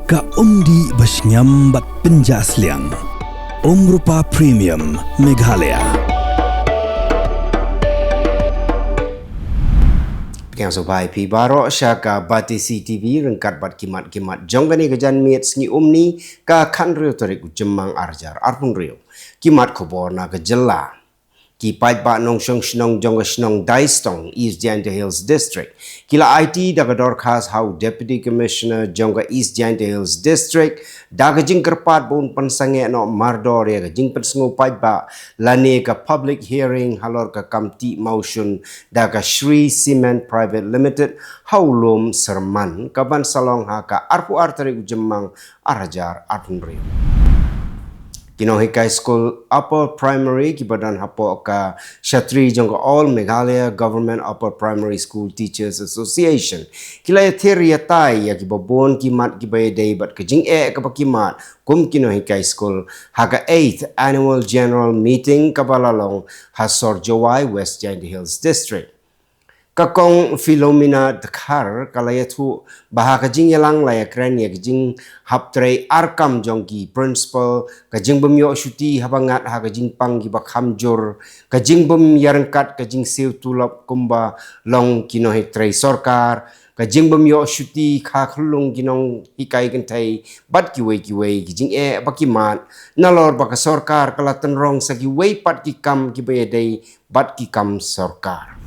Ka umdi basnyam bat penjasliang. Rupa Premium Meghalaya. Yang sobai pi baro syaka bati CTV rengkat bat kimat jonggani kejan miet sengi umni ka kanrio tarik Jymmang arjar arpun rio kimat Khubor na ke Jylla ki pait ba nong shong shnong jongga shnong daistong East Jymmang Hills District kila IT daga dorkas how Deputy Commissioner jongga East Jymmang Hills District daga jing kerpat bun pensange no mardor ya jing pensengu pait ba lane ka public hearing halor ka kamti motion daga Shri Cement Private Limited haulum serman kaban salong ha ka arpu artari Jymmang arajar arpun rio Kinohi High School Upper Primary kibadan hapo ka Shatri jongga All Meghalaya Government Upper Primary School Teachers Association. Kila theory tai ya kibabon kimat kibayday bat kajing kapakimat kum Kinohi High School haga 8th Annual General Meeting kabalalong hasor Jawai West Jymmang Hills District. Kakong Philomena Dekhar kalayatu baha kajing yalang laya kren ya kajing haptre arkam jongki principal kajing bemyo syuti habangat ha kajing pang ki bakhamjur kajing bem yarangkat kajing siu tulap kumba long kinohi tre sorkar kajing bemyo syuti kha khulung kinong hikai kentai bat kiwe kajing bakimat nalor baka sorkar kalatan rong sagi wei pat ki kam ki bayadai bat ki kam sorkar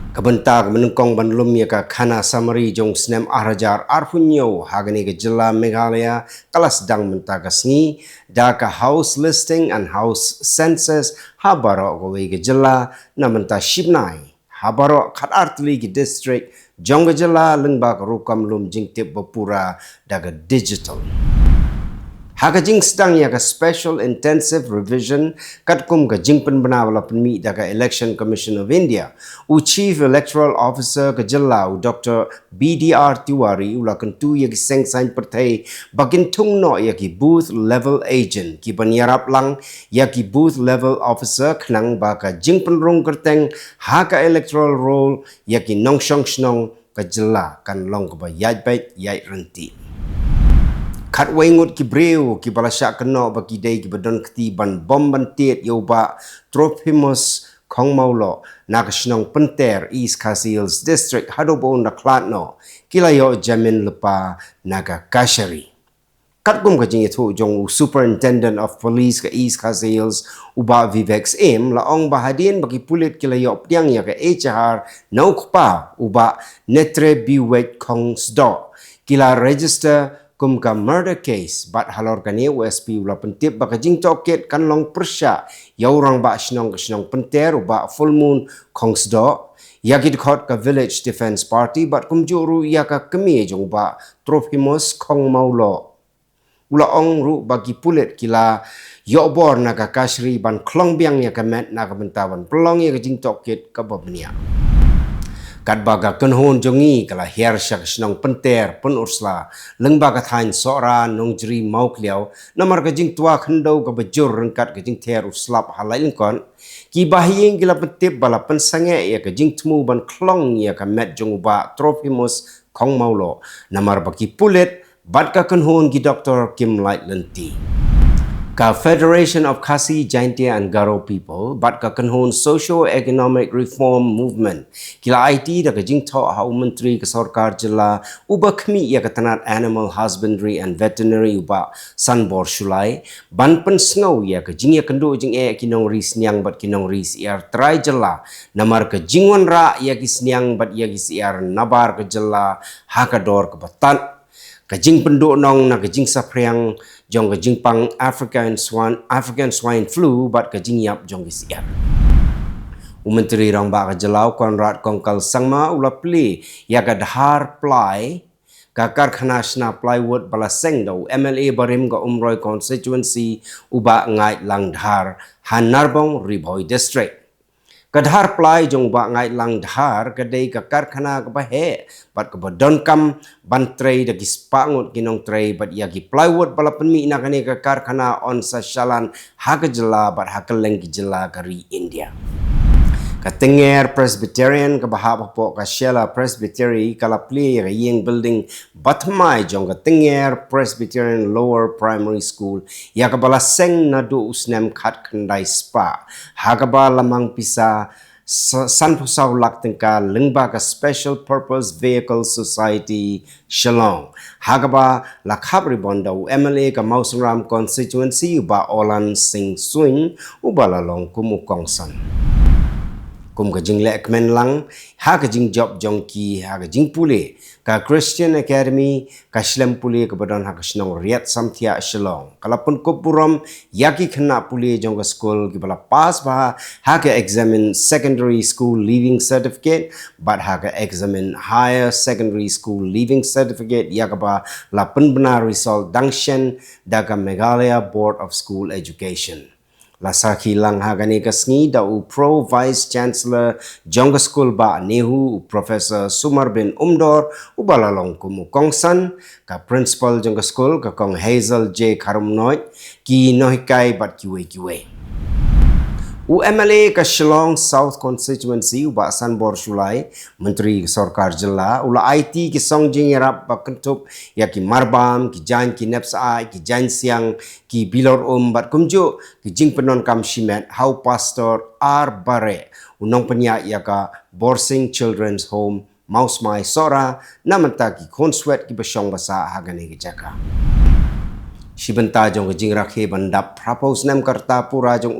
Kabentak menengkong banlum ya ka khana summary jong snem arajar arpunyo hagani ke Jylla Meghalaya kalas dang mentaga sngi da ka house listing and house census habaro go ke Jylla na menta shibnai habaro khat artli ke district jong Jylla lengba rukam lum jingtip bapura daga digital Hakajing sedang ya ka special intensive revision katkum ka jingpen benawala penmi daga Election Commission of India. Chief Electoral Officer ke Jylla Dr. BDR Tiwari ula kentu ya ki seng sain Pyrthei bakin tung no ya ki booth level agent ki penyarap lang ya ki booth level officer kenang ba ka jingpen rong kerteng haka electoral roll ya ki nongshong shnong ke Jylla kan long ka ba yai bait yai renti. Kat wengut ki breu ki balasyak kena bagi day ki badon ketiban bom bantit yoba Trophimus Kong Maulo na kasnong penter East Hills District hadobon na klatno kilayo jamin lepa naga kashari. Kat kum kajing itu jong Superintendent of Police ke East Hills uba Vivex M laong bahadin bagi pulit kilayo ptiang ya ke HR nau kupa uba netre biwek kong sdo kila register kum ka murder case bat halor kani USP ula pentip baka jing toket kan long persya yaurang ba snong penter ba full moon kongsdo yakit khot ka village defense party bat kum juru ya ka kemi jong ba Trophimus Kong Maulo ula ong ru bagi pulet kila yobor naga kashri ban klong biang ya ka met naga bentawan pelong ya ka jing toket ka babnia kat baga kenhon jongi kala her syak snong penter pun ursla lengba ka thain sora nong jri mau kliao namar ka jing tua khndo ka bejur rengkat ka jing ter uslap halai lengkon ki bahiyeng gila pentip bala pensange ya ka jing tmu ban klong ya ka met jong ba Trophimus Kong Maulo namar baki pulet bat ka kenhon ki Dr. Kim Light Lenti ka Federation of Khasi, Jaintia and Garo people bat ka kanhon socio-economic reform movement kila IT da ka jingtho hau menteri ke sarkar Jylla uba khmi ya ka tanat animal husbandry and veterinary uba sanbor shulai ban pen sngo ya ka jing ya kendo jing kinong ris nyang bat kinong ris yar trai Jylla namar ka jingwan ra ya ki snyang bat ya ki yar nabar ke Jylla hakador ke batan kajing penduk nong na kajing sapriang jong kajing pang African swine flu bat kajing yap jong kisiar. Menteri rang ba Jylla Konrad Kongkal sangma ula pli ya ka dhar plai ka karkhana shna plywood balaseng do MLA barim ga umroi constituency uba ngai lang dhar Hanarbong Ribhoi district. Kadhar plai jong ba ngai lang dhar kadai ka karkhana ka bahe bat ka badon kam ban tray da gispangut kinong tray bat ya gi plywood bala penmi na kani ka karkhana on sa shalan ha ka Jylla bat ha Kylleng ki Jylla kari India Ka Tenger Presbyterian ka bahap po ka Jylla Presbytery kala pli ka yeng building batmai jong ka Tenger Presbyterian Lower Primary School ya ka bala seng na do usnem khat khandai spa ha ka ba lamang pisa san pusaw lak tengka lengba ka Special Purpose Vehicle Society Shillong ha ka ba lakhab ribonda u MLA ka Mausram constituency ba Olan Sing Swing u balalong kumukongsan kum ka jing lek men lang ha ka jing job jongki ha ka jing pule ka Christian Academy ka Shilem pule ka badon ha ka snong riat samthia Shillong kalapun Khuborom yaki khna pule jong ka school ki bala pass ba ha ka examine secondary school leaving certificate but ha ka examine higher secondary school leaving certificate ya ka ba lapun benar result dangshen daga Meghalaya Board of School Education Lasa Kylleng hagani kasngi da u Pro Vice Chancellor Jongga School ba Nehu Professor Sumar bin Umdor u balalong kumu kongsan ka Principal Jongga School ka kong Hazel J Karumnoy ki nohikai bat kiwe. U MLA ka Shillong South Constituency u ba Sanbor Shulai Menteri Sarkar Jylla ula IT ki songjing yarap ba kentup ya ki marbam ki jan ki nepsa ki jan siang ki bilor bat kumjo ki jing penon kam shimet how pastor R Bare unong penya ya ka Borsing Children's Home Maus Mai Sora namanta ki konswet ki basyong basa hagani ki jaka Shibenta jong jing rakhe bandap propose nam karta pura jong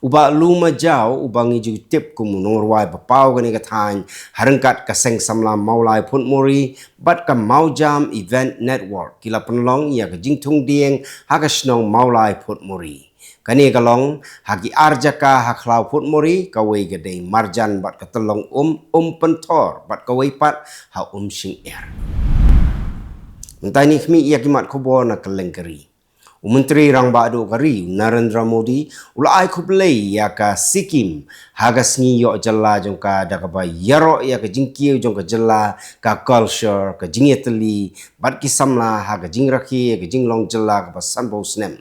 uba luma jaw ubangi ju tip kumu norwai bapau gani ka thain harangkat ka seng samlam maulai phun muri bat ka maujam event network kila penlong ya ka jing thung dieng ha ka snong maulai phut muri kani kalong hagi arjaka haklau phut muri ka wei gede marjan bat ka telong pentor bat ka wei pat ha sing Mentani khmi ya kimat Khubor na Kylleng kari Menteri rang badu kari Narendra Modi ulai khublei ya ka Sikkim haga sngi yo Jylla jong ka da ka ba yaro ya ka jingkiu jong ka Jylla ka culture ka jingetli bat ki samla haga jingrakhi ya ka jinglong Jylla ka ba sanbo snem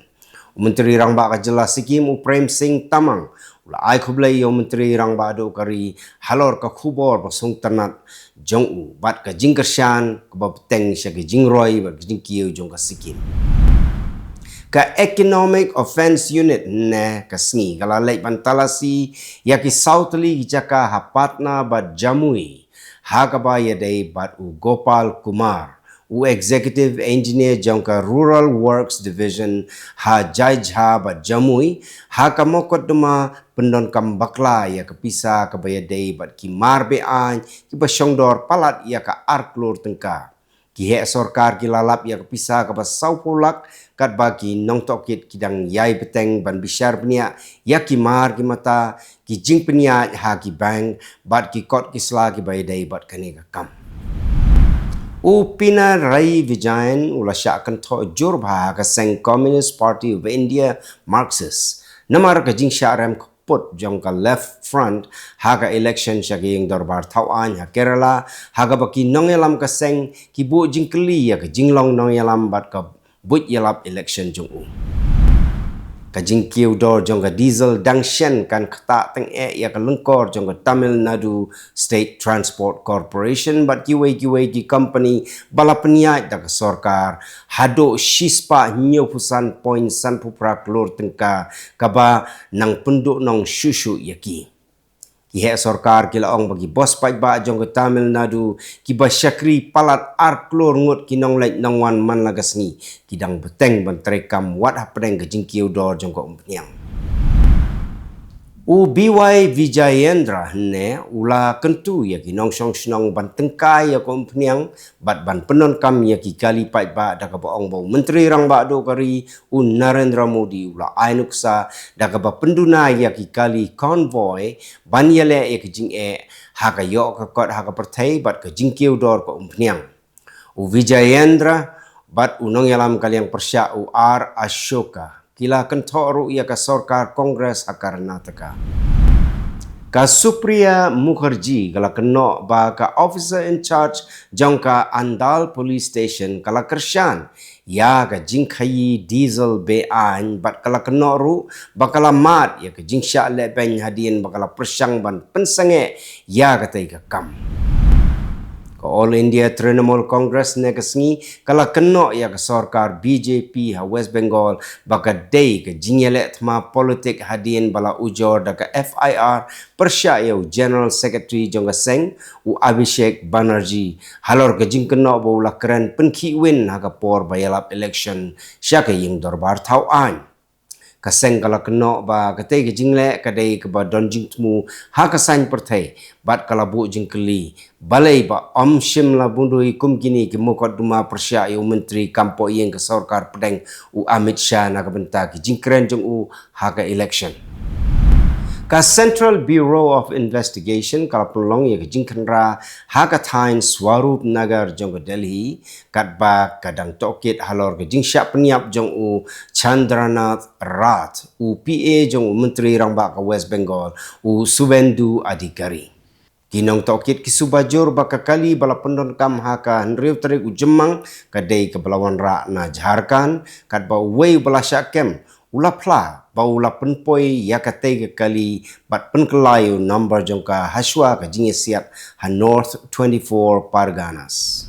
Menteri rang ba ka Jylla Sikkim u Prem Singh Tamang ulai khublei yo Menteri rang badu kari halor ka Khubor ba sung tanat jong u bat ka jingkershan ka ba teng sya ka jingroi ba ka jingkiu jong ka Sikkim ka Economic Offence Unit ne kasngi kala lek bantalasi ya ki Southly jaka hapatna bat jamui hakaba yadai bat u Gopal Kumar u Executive Engineer jongka Rural Works Division ha jajha bat jamui haka mokodma pendon kam bakla ya kepisa kabayadai bat ki marbe an ki basyongdor palat ya ka arklur tengka ki hek sarkar ki lalap ya kepisa ka basau polak kat bagi nong tokit kidang yai beteng ban bisyar penia ya ki mar ki mata ki jing penia ha ki bank bat ki kot ki sla ki bayadai bat kani ka kam Upina Rai Vijayan ula syakan to jur bha ka seng Communist Party of India Marxist namar ka jing syarem put jong ka left front haga election syagi yang dorbar tauan ha Kerala haga baki nongelam ka seng ki bu jing keli ya ka jinglong nongelam bat ka but yalap election jong ka jing kiu dor jong ka diesel dangshen kan kata teng ya ka lengkor jong ka Tamil Nadu State Transport Corporation bat kiwe ki company balapniat da ka sarkar hado shispa nyo pusan point san pupra klor tengka kaba nang penduk nong shushu yaki Ki sarkar kila ong bagi bos pai ba jong ke Tamil Nadu ki ba syakri palat ar klor ngut kinong lek nong wan man lagasni kidang beteng bentrekam wat hapdeng ke jingkiu dor jong ko umpiang u BY Vijayendra ne ula kentu ya ki nong song snong ban tengkai ya ko umpiang bat ban penon kam ya ki kali pai ba da ka baong bau menteri rang ba do kari u Narendra Modi ula ainuksa da ka ba penduna ya ki kali convoy ban yale ya ki jing ha ka yo ka kot ha ka Pyrthei bat ka jingkiu dor ko umpiang u Vijayendra bat unong yalam kaliang persya u R Ashoka kila kentoru ia ka sarkar Kongres ha Karnataka Ka Supriya Mukherjee kala kena ba ka officer in charge jong ka Andal police station kala kershan ya ka jing khayi diesel be an bat kala kena ru bakala mat ya ka jing sha le ben hadien bakala persang ban pensange ya ka tai ka kam ka All India Trinamool Congress ne ka sngi kala kena ya ka sarkar BJP ha West Bengal baka day ka jingyele thma politik hadien bala ujor da ka FIR persya yau General Secretary jongga Seng u Abhishek Banerjee halor ka jing kena bo la keren penkhi win ha ka por bayalap election sya ka ying dorbar thau an kaseng kala kena ba katei ke jingle kadai ke ba don jing tmu ha ka sain Pyrthei bat kala bu jing keli balai ba om shim la bundui kum kini ke mokot duma persya yu menteri kampo yeng ke sarkar pedeng u Amit Shah na ka benta ke jing keren jong u ha ka election ka Central Bureau of Investigation kala pelong ya ke jingkanra ha ka thain Swarup Nagar jong ke Delhi kat ba kadang tokit halor ke jing syak peniap jong u Chandranath Rat u PA jong u Menteri Rangba ka West Bengal u Suvendu Adhikari kinong tokit kisubajur baka kali bala pendon kam ha ka Henriu Tarik u Jymmang kadai ke Belawan Ra na Jharkhand kat ba wei bala syakem ulapla baula penpoi ya katai ke kali bat penkelayu number jongka haswa ka jingesiat ha North 24 Parganas.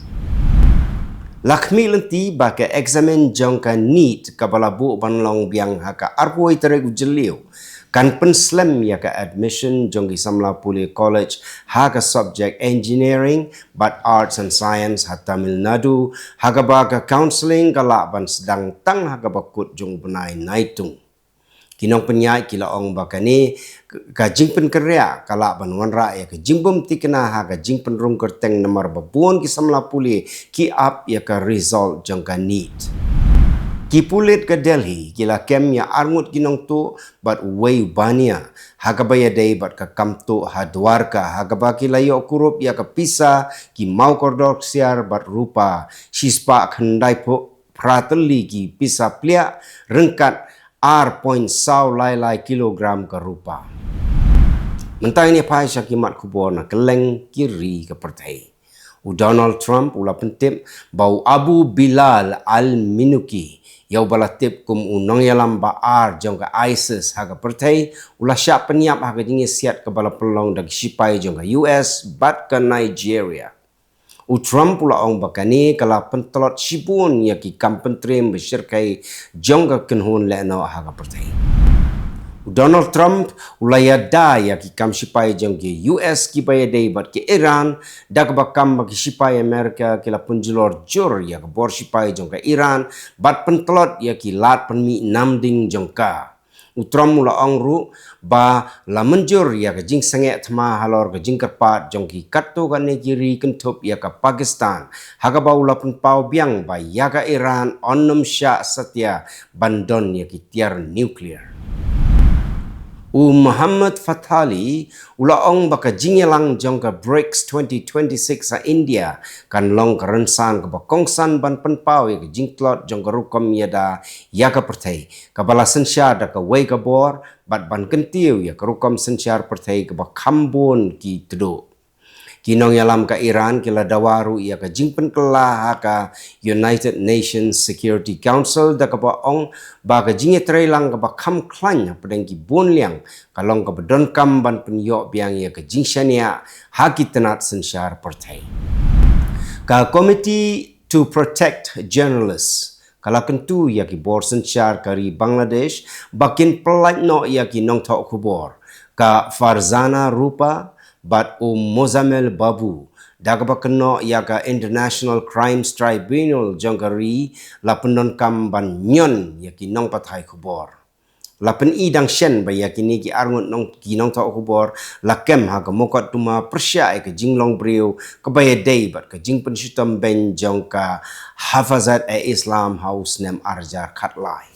Lakmi lenti baka examen jongka NEET ka balabu banlong biang haka arpoi teregu jeliu kan penslam ya ka admission jongki samla puli college haka subject engineering but arts and science ha Tamil Nadu haka baka counseling kala ban sedang tang haka bakut jong benai naitung kinong penyai kila ong bakani ka jingpen kerja kala banwan ra ya ka jingbom tikna ha ka jingpen rung kerteng nomor babuon ki samla puli ki up ya ka result jongka NEET ki pulit ke Delhi kila kem ya arngut kinong tu bat wei bania ha ka baya dei bat ka kamtu ha Dwarka ha ka ba ki layo kurup ya ka pisa ki mau kordok siar bat rupa sispa khandai po prateli ki pisa plia rengkat R.sau lai kilogram ke rupa. Mentang ini pai syakimat Khubor na Kylleng kiri ke Pyrthei. U Donald Trump ula pentip bau Abu Bilal al-Minuki yau bala tip kum unong yalam ba ar jong ke ISIS ha ke Pyrthei ula syak peniap ha ke jingi siat ke bala pelong dak sipai jong ke US bat ke Nigeria. U Trump pula ong bakani kala pentelot sibun ya ki kampentrim besyirkai jongga kenhun leno ha ka Pyrthei. Donald Trump ulaya da ya ki kam sipai jongki US ki bayadei bat ki Iran da ka bakam bagi sipai Amerika kila penjulor jur ya ka bor sipai jongka Iran bat pentelot ya ki lat penmi namding jongka. Utram mula ongru ba la menjur ya ke jing sange thma halor ke jing kerpat jongki katto ka negeri kentup ya ka Pakistan haga ba ula pen pau biang ba ya ka Iran onnom sya satya bandon ya ki tiar nuklear Muhammad Fathali ula ong baka jingelang jongka BRICS 2026 sa India kan long kerensan ke bakongsan ban penpau ya ke jingklot jongka rukom yada ya ka Pyrthei ka bala sensya da ka wei ka bor bat ban kentiu ya ke rukom sensyar Pyrthei ke bakambon ki teduk kinong yalam ka Iran kila dawaru ia ka jingpen kelah ka United Nations Security Council da ka ba ong ba ka jinge trailang ka ba kam klan pedang ki bon liang kalong ka bedon kam ban penyok biang ia ka jingshania haki tenat sensyar Pyrthei ka Committee to Protect Journalists kala kentu ya ki bor sensyar kari Bangladesh bakin pelat no ya ki nong tok Khubor ka Farzana Rupa bat Mozamel Babu daga bakno ya ka International Crimes Tribunal jongkari la pendon kam ban nyon ya ki nong pathai Khubor la pen idang shen ba ya kini ki arngut nong ki nong ta Khubor la kem ha ka mokot tuma persya ke jinglong briu ke baya dei bat ke jing pen syutam ben jongka Hafazat Islam House nem arjar khatlai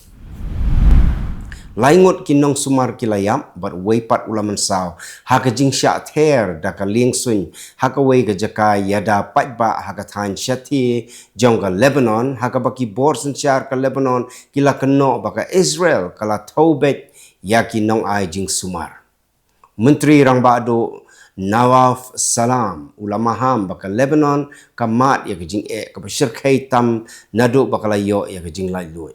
laingot kinong sumar kilayam bat weipat ulaman saw haka jing sya ther da ka ling sun haka wei ka jaka yada pat ba haka than syati jongka Lebanon haka baki bor sensyar ka Lebanon kila keno baka Israel kala taubet ya kinong ai jing sumar Menteri Rang Bado Nawaf Salam ulama ham bakal Lebanon kamat ya kejing ka syirkai tam nadu bakal yo ya kejing lai lui.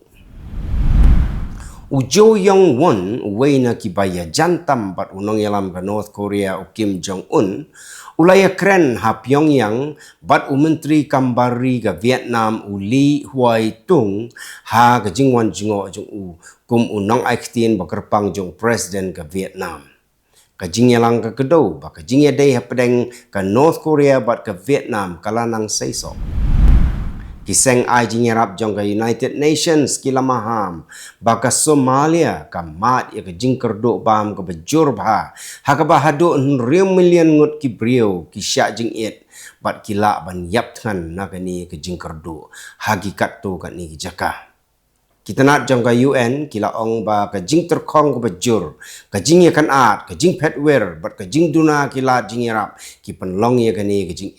Ujo Yong Won waina kibaya jantam bat unong yalam ka North Korea u Kim Jong Un ulaya kren ha Pyongyang bat u menteri kambari ka Vietnam u Lee Huai Tung ha ka jingwan jingo jong u kum unong aiktin bakerpang jong presiden ka Vietnam. Ka jingyalang ka kedo ba ka jingya day ha pedeng ka North Korea bat ka Vietnam kalanang saiso. Kiseng ai jinyarap jong ka United Nations kilamaham baka Somalia kamat ya ka jingkerdo bam ka bejur bah ha ka bahado million ngut ki brio ki syak jing it bat kila ban yap than na ka ni ka jingkerdo hakikat tu ka ni ki jaka. Kita nak jong ka UN kila ong ba ka jing terkong ka bejur ka jing ya kan at ka jing petwer bat ka jing duna kila jinyarap ki penlong ya ka ni ka jing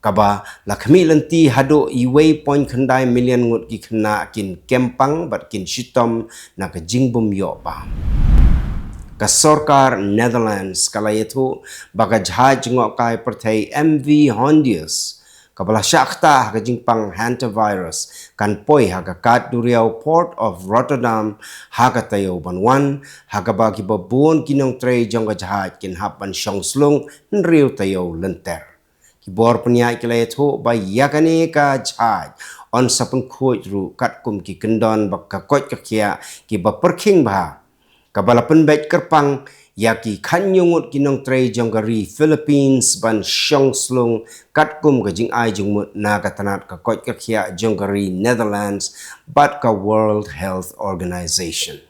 kaba lakmi lenti hado iway point khandai million ngut ki khna kin kempang bat kin shitom na ka jingbum yo ba ka sarkar Netherlands kala yetu baka jhaj ngok kai Pyrthei MV Hondius kabala shakta ka jingpang hantavirus kan poi ha ka kat duriau port of Rotterdam ha ka tayo banwan ha ka ba ki babun kinong tre jong ka jhaj kin hapan shongslung nriu tayo lenter. Khubor peniai kilayat ho ba yakane ka jhaj on sapun khoj ru kat kum ki kendon bak ka koj ka kia ki ba perking ba ka balapan bet kerpang ya ki khanyungut kinong tre jonggari Philippines ban shongslung kat kum ka jing ai jungmut na ka tanat ka koj ka kia jonggari Netherlands bat ka World Health Organization.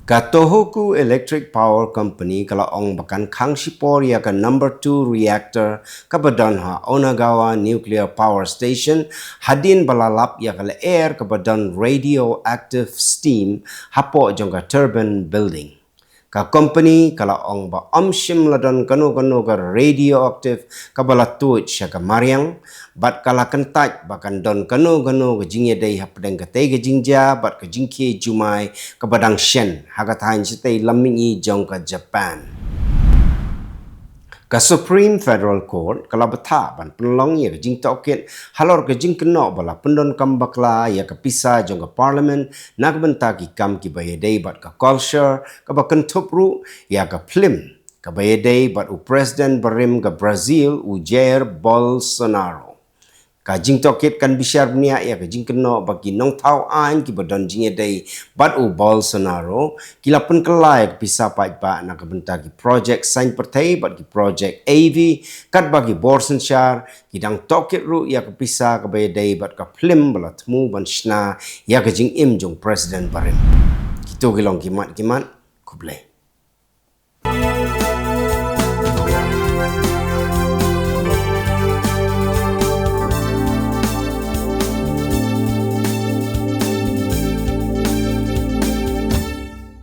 Katohoku Electric Power Company kala ong bakan khang sipor ya ka number 2 reactor kabadan ha Onagawa Nuclear Power Station hadin balalap ya kala air kabadan radioactive steam hapo jong ka turbine building. Ka company kala ong ba amshim ladon kanu ka radioactive kabala tuit sya ka mariang bat kala kentaj bakan don kanu ka jingye day hapdeng ka tay ka jingja bat ka jingke jumai ka badang shen hagathain sitay lamingi jong ka Japan. Ka Supreme Federal Court kala bata ban penlong ya ka jing tokit halor ka jing keno bala pendon kam bakla ya ka pisa jong ka parliament nak benta ki kam ki bayaday bat ka culture ka bakan tupru ya ka film ka bayaday bat u president barim ka Brazil u Jair Bolsonaro. Ka jing tokit kan bisyar bnia ya ka jing keno bagi nong tau an ki badon jing day bat u Bolsonaro kila pen kelai pisa pat ba nak benta ki project sign Pyrthei bat ki project AV kat bagi Borsenshar kidang tokit ru ya ka pisa ka bayaday bat ka film bala temu ban shna ya ka jing im jong president barim. Kito gilong kimat kuble.